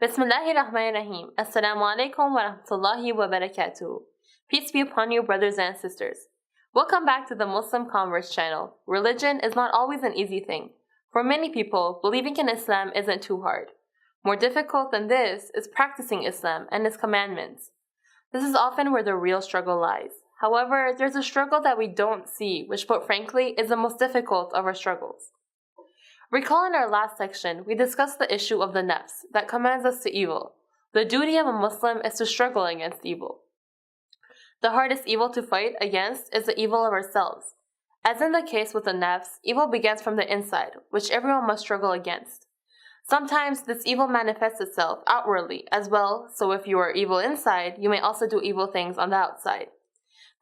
Bismillahirrahmanirrahim. Assalamu alaikum wa rahmatullahi wa barakatuh. Peace be upon you, brothers and sisters. Welcome back to the Muslim Converse channel. Religion is not always an easy thing. For many people, believing in Islam isn't too hard. More difficult than this is practicing Islam and its commandments. This is often where the real struggle lies. However, there's a struggle that we don't see, which put frankly is the most difficult of our struggles. Recall in our last section, we discussed the issue of the nafs that commands us to evil. The duty of a Muslim is to struggle against evil. The hardest evil to fight against is the evil of ourselves. As in the case with the nafs, evil begins from the inside, which everyone must struggle against. Sometimes this evil manifests itself outwardly as well, so if you are evil inside, you may also do evil things on the outside.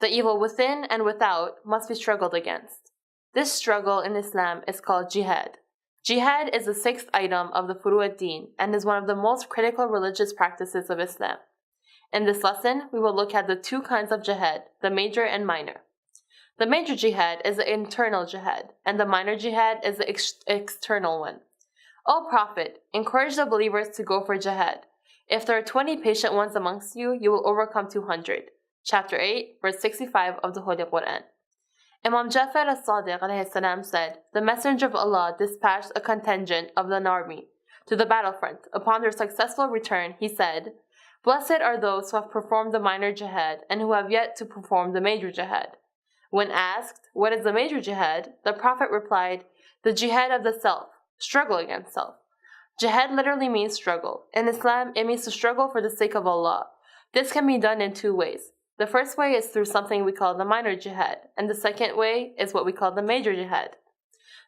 The evil within and without must be struggled against. This struggle in Islam is called Jihad. Jihad is the sixth item of the Faroo-e-Deen and is one of the most critical religious practices of Islam. In this lesson, we will look at the two kinds of jihad, the major and minor. The major jihad is the internal jihad, and the minor jihad is the external one. O Prophet, encourage the believers to go for jihad. If there are 20 patient ones amongst you, you will overcome 200. Chapter 8, verse 65 of the Holy Quran. Imam Ja'far al-Sādiq said, the Messenger of Allah dispatched a contingent of an army to the battlefront. Upon their successful return, he said, Blessed are those who have performed the minor jihad and who have yet to perform the major jihad. When asked, what is the major jihad? The Prophet replied, the jihad of the self, struggle against self. Jihad literally means struggle. In Islam, it means to struggle for the sake of Allah. This can be done in two ways. The first way is through something we call the minor jihad, and the second way is what we call the major jihad.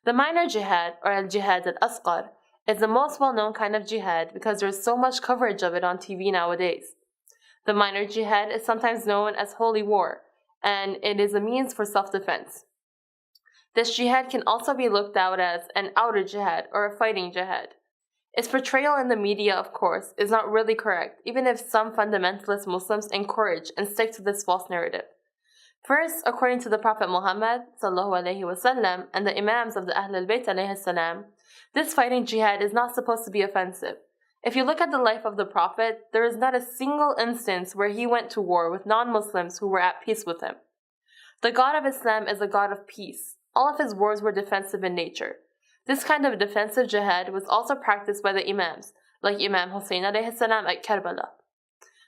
The minor jihad, or al-Jihad al-asghar, is the most well-known kind of jihad because there is so much coverage of it on TV nowadays. The minor jihad is sometimes known as holy war, and it is a means for self-defense. This jihad can also be looked at as an outer jihad or a fighting jihad. Its portrayal in the media, of course, is not really correct, even if some fundamentalist Muslims encourage and stick to this false narrative. First, according to the Prophet Muhammad ﷺ and the Imams of the al-Bayt ﷺ, this fighting jihad is not supposed to be offensive. If you look at the life of the Prophet, there is not a single instance where he went to war with non-Muslims who were at peace with him. The God of Islam is a God of peace. All of his wars were defensive in nature. This kind of defensive jihad was also practiced by the Imams, like Imam Hussein a.s. at Karbala.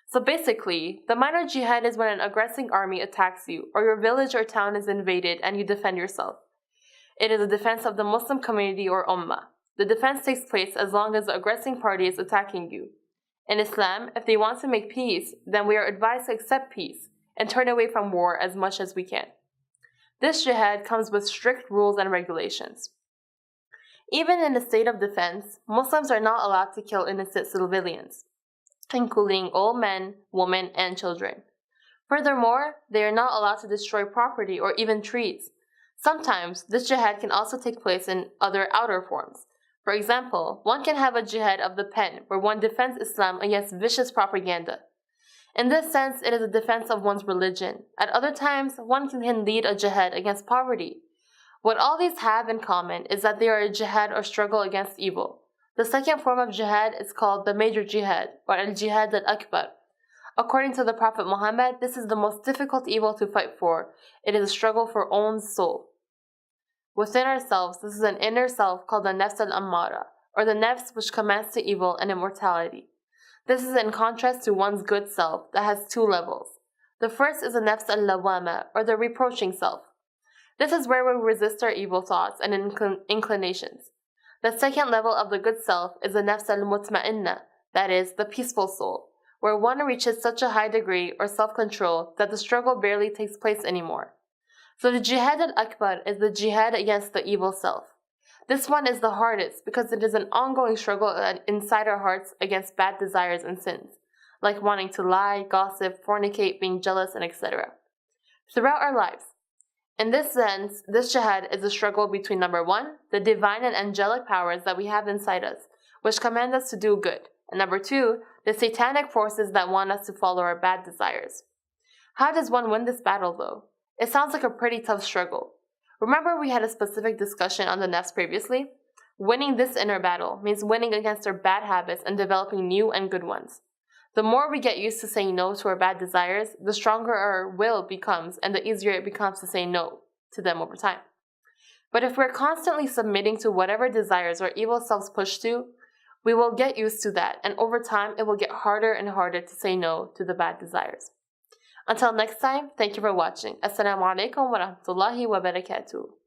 So basically, the minor jihad is when an aggressing army attacks you, or your village or town is invaded and you defend yourself. It is a defense of the Muslim community or ummah. The defense takes place as long as the aggressing party is attacking you. In Islam, if they want to make peace, then we are advised to accept peace and turn away from war as much as we can. This jihad comes with strict rules and regulations. Even in a state of defense, Muslims are not allowed to kill innocent civilians, including old men, women, and children. Furthermore, they are not allowed to destroy property or even trees. Sometimes, this jihad can also take place in other outer forms. For example, one can have a jihad of the pen, where one defends Islam against vicious propaganda. In this sense, it is a defense of one's religion. At other times, one can lead a jihad against poverty. What all these have in common is that they are a jihad or struggle against evil. The second form of jihad is called the major jihad, or al-Jihad al-akbar. According to the Prophet Muhammad, this is the most difficult evil to fight for. It is a struggle for one's soul. Within ourselves, this is an inner self called the nafs al-ammārah, or the nafs which commands to evil and immortality. This is in contrast to one's good self that has two levels. The first is the nafs al-lawwāmah, or the reproaching self. This is where we resist our evil thoughts and inclinations. The second level of the good self is the nafs al-mut'mainnah, that is, the peaceful soul, where one reaches such a high degree or self-control that the struggle barely takes place anymore. So the jihad al-akbar is the jihad against the evil self. This one is the hardest because it is an ongoing struggle inside our hearts against bad desires and sins, like wanting to lie, gossip, fornicate, being jealous, and etc. Throughout our lives. In this sense, this jihad is a struggle between number one, the divine and angelic powers that we have inside us, which command us to do good, and number two, the satanic forces that want us to follow our bad desires. How does one win this battle though? It sounds like a pretty tough struggle. Remember we had a specific discussion on the nafs previously? Winning this inner battle means winning against our bad habits and developing new and good ones. The more we get used to saying no to our bad desires, the stronger our will becomes and the easier it becomes to say no to them over time. But if we're constantly submitting to whatever desires our evil selves push to, we will get used to that, and over time it will get harder and harder to say no to the bad desires. Until next time, thank you for watching. Assalamu alaikum wa rahmatullahi wa barakatuh.